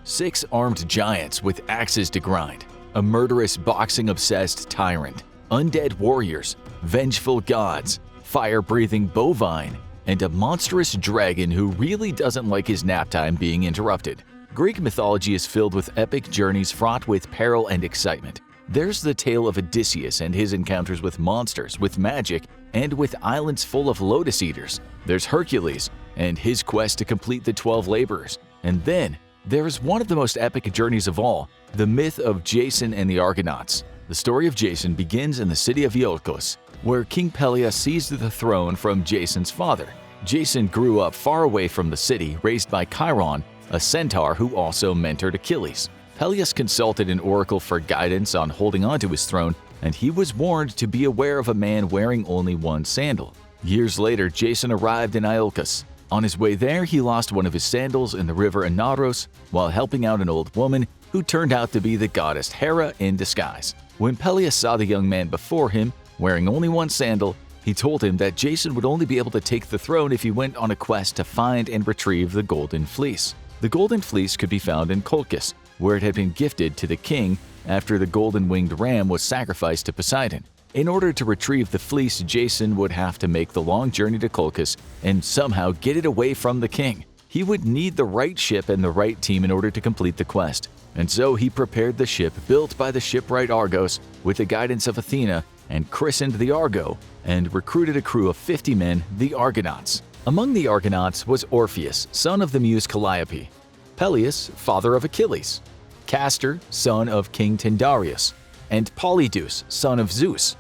6 armed giants with axes to grind, a murderous boxing-obsessed tyrant, undead warriors, vengeful gods, fire-breathing bovine, and a monstrous dragon who really doesn't like his nap time being interrupted. Greek mythology is filled with epic journeys fraught with peril and excitement. There's the tale of Odysseus and his encounters with monsters, with magic, and with islands full of lotus eaters. There's Hercules and his quest to complete the 12 laborers. And then, there's one of the most epic journeys of all, the myth of Jason and the Argonauts. The story of Jason begins in the city of Iolcos, where King Pelias seized the throne from Jason's father. Jason grew up far away from the city, raised by Chiron, a centaur who also mentored Achilles. Pelias consulted an oracle for guidance on holding onto his throne, and he was warned to be aware of a man wearing only one sandal. Years later, Jason arrived in Iolcos. On his way there, he lost one of his sandals in the river Anaros while helping out an old woman who turned out to be the goddess Hera in disguise. When Pelias saw the young man before him, wearing only one sandal, he told him that Jason would only be able to take the throne if he went on a quest to find and retrieve the Golden Fleece. The Golden Fleece could be found in Colchis, where it had been gifted to the king after the golden-winged ram was sacrificed to Poseidon. In order to retrieve the fleece, Jason would have to make the long journey to Colchis and somehow get it away from the king. He would need the right ship and the right team in order to complete the quest. And so he prepared the ship built by the shipwright Argos with the guidance of Athena and christened the Argo and recruited a crew of 50 men, the Argonauts. Among the Argonauts was Orpheus, son of the muse Calliope, Peleus, father of Achilles, Castor, son of King Tyndareus, and Polydeuce, son of Zeus.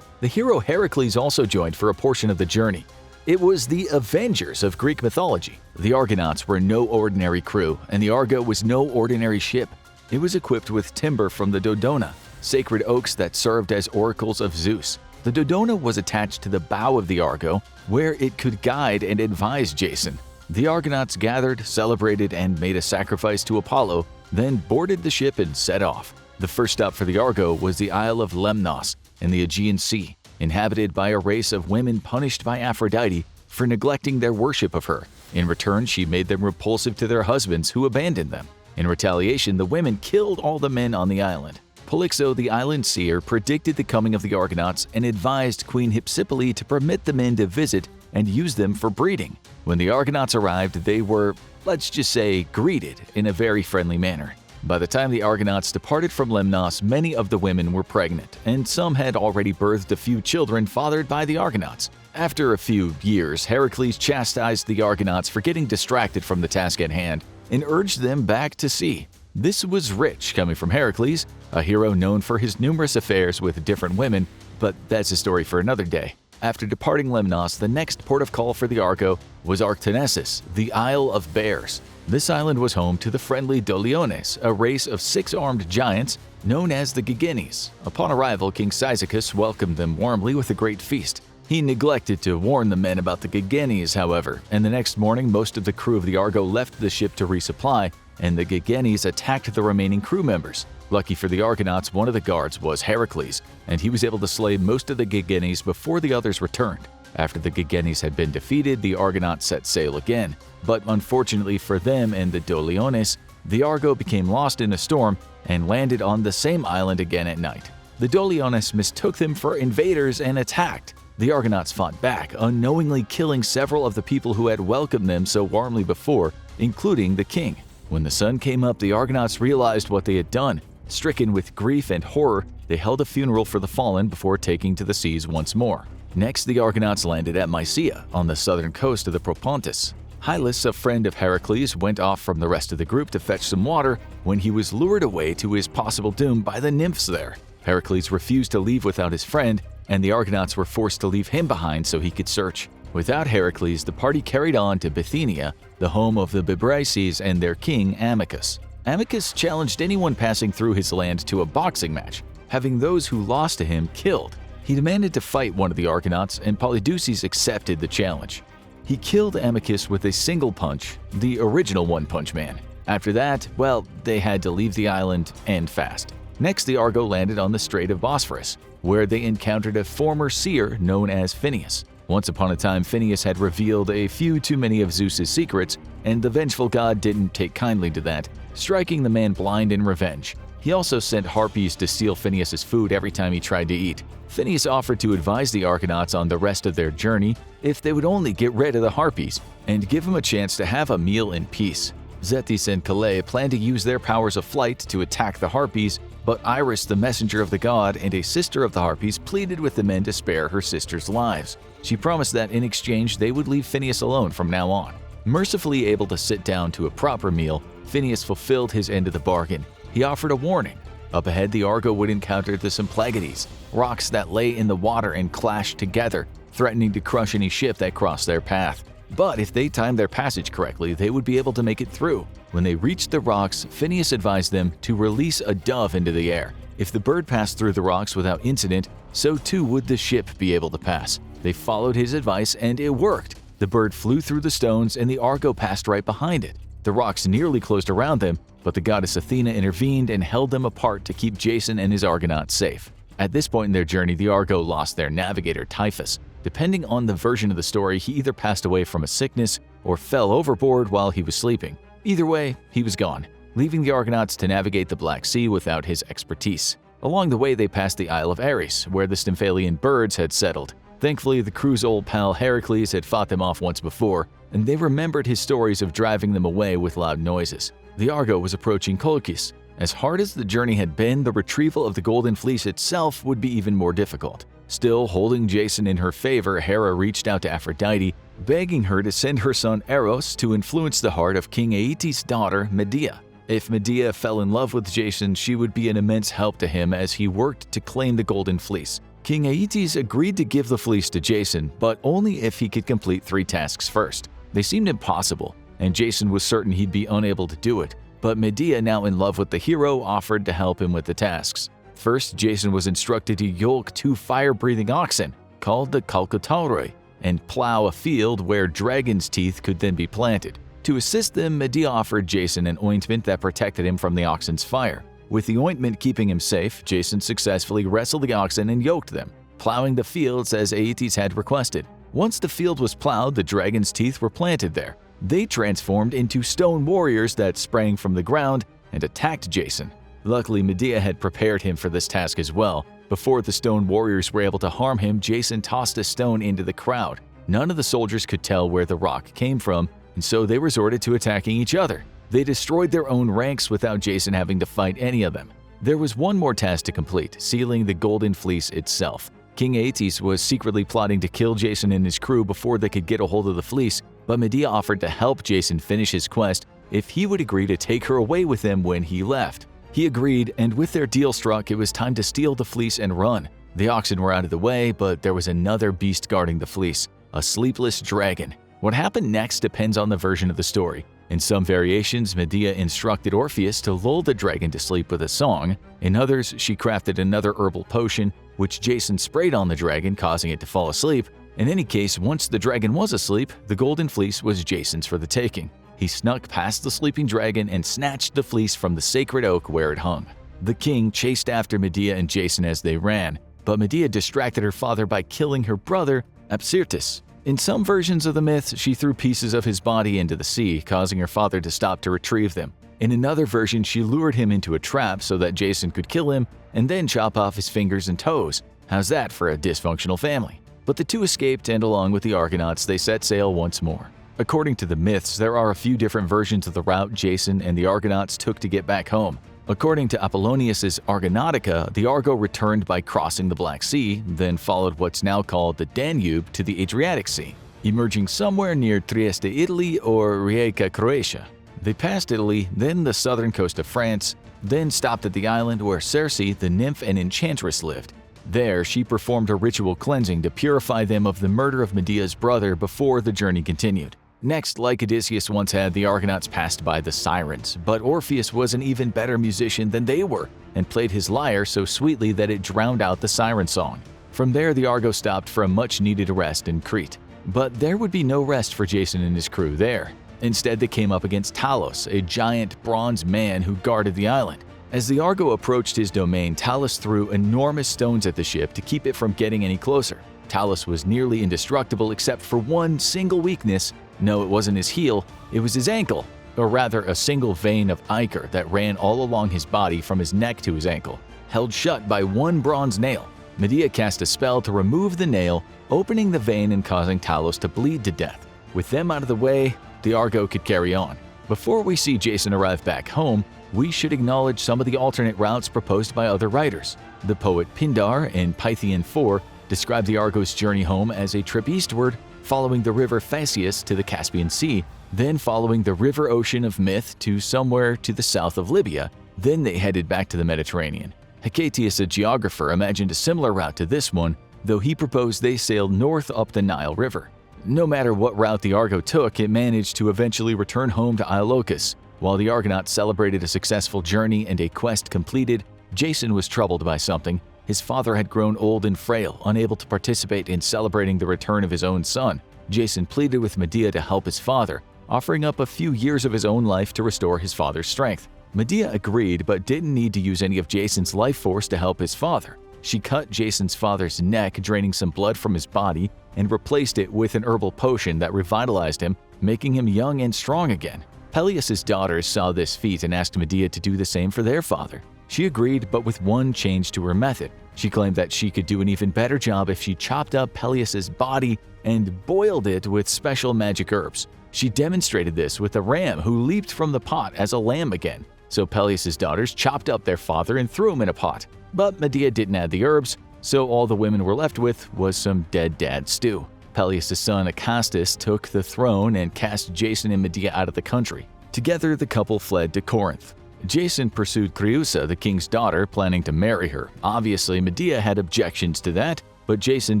The hero Heracles also joined for a portion of the journey. It was the Avengers of Greek mythology. The Argonauts were no ordinary crew, and the Argo was no ordinary ship. It was equipped with timber from the Dodona, sacred oaks that served as oracles of Zeus. The Dodona was attached to the bow of the Argo, where it could guide and advise Jason. The Argonauts gathered, celebrated, and made a sacrifice to Apollo, then boarded the ship and set off. The first stop for the Argo was the Isle of Lemnos in the Aegean Sea, inhabited by a race of women punished by Aphrodite for neglecting their worship of her. In return, she made them repulsive to their husbands who abandoned them. In retaliation, the women killed all the men on the island. Polyxo, the island seer, predicted the coming of the Argonauts and advised Queen Hypsipyle to permit the men to visit and use them for breeding. When the Argonauts arrived, they were, let's just say, greeted in a very friendly manner. By the time the Argonauts departed from Lemnos, many of the women were pregnant, and some had already birthed a few children fathered by the Argonauts. After a few years, Heracles chastised the Argonauts for getting distracted from the task at hand and urged them back to sea. This was rich coming from Heracles, a hero known for his numerous affairs with different women, but that's a story for another day. After departing Lemnos, the next port of call for the Argo was Arctonesus, the Isle of Bears. This island was home to the friendly Doliones, a race of 6 armed giants known as the Gigenes. Upon arrival, King Cyzicus welcomed them warmly with a great feast. He neglected to warn the men about the Gigenes, however, and the next morning most of the crew of the Argo left the ship to resupply, and the Gigenes attacked the remaining crew members. Lucky for the Argonauts, one of the guards was Heracles, and he was able to slay most of the Gigenes before the others returned. After the Gigenes had been defeated, the Argonauts set sail again. But unfortunately for them and the Doliones, the Argo became lost in a storm and landed on the same island again at night. The Doliones mistook them for invaders and attacked. The Argonauts fought back, unknowingly killing several of the people who had welcomed them so warmly before, including the king. When the sun came up, the Argonauts realized what they had done. Stricken with grief and horror, they held a funeral for the fallen before taking to the seas once more. Next, the Argonauts landed at Mysia, on the southern coast of the Propontis. Hylas, a friend of Heracles, went off from the rest of the group to fetch some water when he was lured away to his possible doom by the nymphs there. Heracles refused to leave without his friend, and the Argonauts were forced to leave him behind so he could search. Without Heracles, the party carried on to Bithynia, the home of the Bebryces and their king Amycus. Amycus challenged anyone passing through his land to a boxing match, having those who lost to him killed. He demanded to fight one of the Argonauts, and Polydeuces accepted the challenge. He killed Amycus with a single punch, the original One-Punch Man. After that, well, they had to leave the island and fast. Next, the Argo landed on the Strait of Bosphorus, where they encountered a former seer known as Phineus. Once upon a time, Phineus had revealed a few too many of Zeus's secrets, and the vengeful god didn't take kindly to that, striking the man blind in revenge. He also sent harpies to steal Phineas's food every time he tried to eat. Phineas offered to advise the Argonauts on the rest of their journey if they would only get rid of the harpies and give him a chance to have a meal in peace. Zethys and Calais planned to use their powers of flight to attack the harpies, but Iris, the messenger of the god and a sister of the harpies, pleaded with the men to spare her sister's lives. She promised that in exchange they would leave Phineas alone from now on. Mercifully able to sit down to a proper meal, Phineas fulfilled his end of the bargain. He offered a warning. Up ahead, the Argo would encounter the Symplegades, rocks that lay in the water and clashed together, threatening to crush any ship that crossed their path. But if they timed their passage correctly, they would be able to make it through. When they reached the rocks, Phineas advised them to release a dove into the air. If the bird passed through the rocks without incident, so too would the ship be able to pass. They followed his advice and it worked. The bird flew through the stones and the Argo passed right behind it. The rocks nearly closed around them, but the goddess Athena intervened and held them apart to keep Jason and his Argonauts safe. At this point in their journey, the Argo lost their navigator Typhus. Depending on the version of the story, he either passed away from a sickness or fell overboard while he was sleeping. Either way, he was gone, leaving the Argonauts to navigate the Black Sea without his expertise. Along the way, they passed the Isle of Ares, where the Stymphalian birds had settled. Thankfully, the crew's old pal Heracles had fought them off once before, and they remembered his stories of driving them away with loud noises. The Argo was approaching Colchis. As hard as the journey had been, the retrieval of the Golden Fleece itself would be even more difficult. Still holding Jason in her favor, Hera reached out to Aphrodite, begging her to send her son Eros to influence the heart of King Aeetes' daughter, Medea. If Medea fell in love with Jason, she would be an immense help to him as he worked to claim the Golden Fleece. King Aeetes agreed to give the fleece to Jason, but only if he could complete 3 tasks first. They seemed impossible, and Jason was certain he'd be unable to do it, but Medea, now in love with the hero, offered to help him with the tasks. First, Jason was instructed to yoke 2 fire-breathing oxen, called the Kalkotauroi, and plow a field where dragon's teeth could then be planted. To assist them, Medea offered Jason an ointment that protected him from the oxen's fire. With the ointment keeping him safe, Jason successfully wrestled the oxen and yoked them, plowing the fields as Aeetes had requested. Once the field was plowed, the dragon's teeth were planted there. They transformed into stone warriors that sprang from the ground and attacked Jason. Luckily, Medea had prepared him for this task as well. Before the stone warriors were able to harm him, Jason tossed a stone into the crowd. None of the soldiers could tell where the rock came from, and so they resorted to attacking each other. They destroyed their own ranks without Jason having to fight any of them. There was one more task to complete, sealing the Golden Fleece itself. King Aeetes was secretly plotting to kill Jason and his crew before they could get a hold of the fleece, but Medea offered to help Jason finish his quest if he would agree to take her away with him when he left. He agreed, and with their deal struck, it was time to steal the fleece and run. The oxen were out of the way, but there was another beast guarding the fleece, a sleepless dragon. What happened next depends on the version of the story. In some variations, Medea instructed Orpheus to lull the dragon to sleep with a song. In others, she crafted another herbal potion, which Jason sprayed on the dragon, causing it to fall asleep. In any case, once the dragon was asleep, the Golden Fleece was Jason's for the taking. He snuck past the sleeping dragon and snatched the fleece from the sacred oak where it hung. The king chased after Medea and Jason as they ran, but Medea distracted her father by killing her brother, Apsyrtus. In some versions of the myth, she threw pieces of his body into the sea, causing her father to stop to retrieve them. In another version, she lured him into a trap so that Jason could kill him and then chop off his fingers and toes. How's that for a dysfunctional family? But the two escaped, and along with the Argonauts, they set sail once more. According to the myths, there are a few different versions of the route Jason and the Argonauts took to get back home. According to Apollonius's Argonautica, the Argo returned by crossing the Black Sea, then followed what's now called the Danube to the Adriatic Sea, emerging somewhere near Trieste, Italy, or Rijeka, Croatia. They passed Italy, then the southern coast of France, then stopped at the island where Circe, the nymph and enchantress, lived. There, she performed a ritual cleansing to purify them of the murder of Medea's brother before the journey continued. Next, like Odysseus once had, the Argonauts passed by the Sirens, but Orpheus was an even better musician than they were and played his lyre so sweetly that it drowned out the siren song. From there, the Argo stopped for a much-needed rest in Crete. But there would be no rest for Jason and his crew there. Instead, they came up against Talos, a giant bronze man who guarded the island. As the Argo approached his domain, Talos threw enormous stones at the ship to keep it from getting any closer. Talos was nearly indestructible except for one single weakness. No, it wasn't his heel, it was his ankle. or rather a single vein of ichor that ran all along his body from his neck to his ankle, held shut by one bronze nail. Medea cast a spell to remove the nail, opening the vein and causing Talos to bleed to death. With them out of the way, the Argo could carry on. Before we see Jason arrive back home, we should acknowledge some of the alternate routes proposed by other writers. The poet Pindar in Pythian 4 described the Argo's journey home as a trip eastward, following the river Phasis to the Caspian Sea, then following the river ocean of myth to somewhere to the south of Libya, then they headed back to the Mediterranean. Hecataeus, a geographer, imagined a similar route to this one, though he proposed they sailed north up the Nile River. No matter what route the Argo took, it managed to eventually return home to Iolcus. While the Argonauts celebrated a successful journey and a quest completed, Jason was troubled by something. His father had grown old and frail, unable to participate in celebrating the return of his own son. Jason pleaded with Medea to help his father, offering up a few years of his own life to restore his father's strength. Medea agreed, but didn't need to use any of Jason's life force to help his father. She cut Jason's father's neck, draining some blood from his body, and replaced it with an herbal potion that revitalized him, making him young and strong again. Peleus's daughters saw this feat and asked Medea to do the same for their father. She agreed, but with one change to her method. She claimed that she could do an even better job if she chopped up Peleus's body and boiled it with special magic herbs. She demonstrated this with a ram who leaped from the pot as a lamb again. So Peleus's daughters chopped up their father and threw him in a pot. But Medea didn't add the herbs, so all the women were left with was some dead dad stew. Peleus' son Acastus took the throne and cast Jason and Medea out of the country. Together, the couple fled to Corinth. Jason pursued Creusa, the king's daughter, planning to marry her. Obviously, Medea had objections to that, but Jason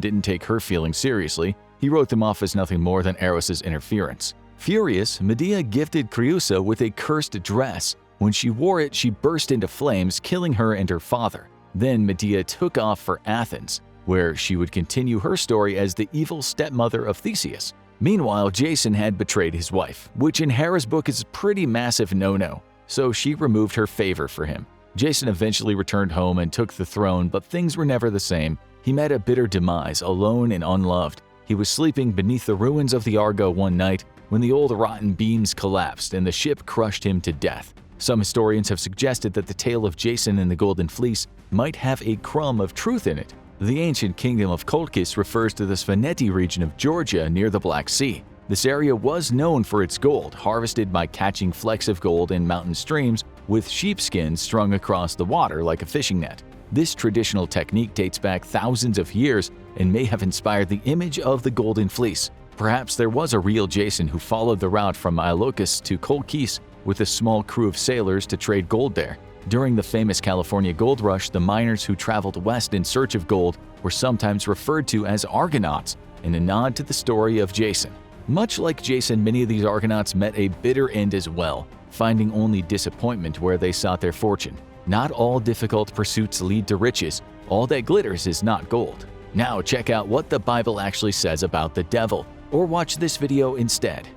didn't take her feelings seriously. He wrote them off as nothing more than Eros' interference. Furious, Medea gifted Creusa with a cursed dress. When she wore it, she burst into flames, killing her and her father. Then Medea took off for Athens, where she would continue her story as the evil stepmother of Theseus. Meanwhile, Jason had betrayed his wife, which in Hera's book is a pretty massive no-no, so she removed her favor for him. Jason eventually returned home and took the throne, but things were never the same. He met a bitter demise, alone and unloved. He was sleeping beneath the ruins of the Argo one night when the old rotten beams collapsed and the ship crushed him to death. Some historians have suggested that the tale of Jason and the Golden Fleece might have a crumb of truth in it. The ancient kingdom of Colchis refers to the Svaneti region of Georgia near the Black Sea. This area was known for its gold, harvested by catching flecks of gold in mountain streams with sheepskins strung across the water like a fishing net. This traditional technique dates back thousands of years and may have inspired the image of the Golden Fleece. Perhaps there was a real Jason who followed the route from Iolcus to Colchis with a small crew of sailors to trade gold there. During the famous California gold rush, the miners who traveled west in search of gold were sometimes referred to as Argonauts, in a nod to the story of Jason. Much like Jason, many of these Argonauts met a bitter end as well, finding only disappointment where they sought their fortune. Not all difficult pursuits lead to riches. All that glitters is not gold. Now check out what the Bible actually says about the devil, or watch this video instead.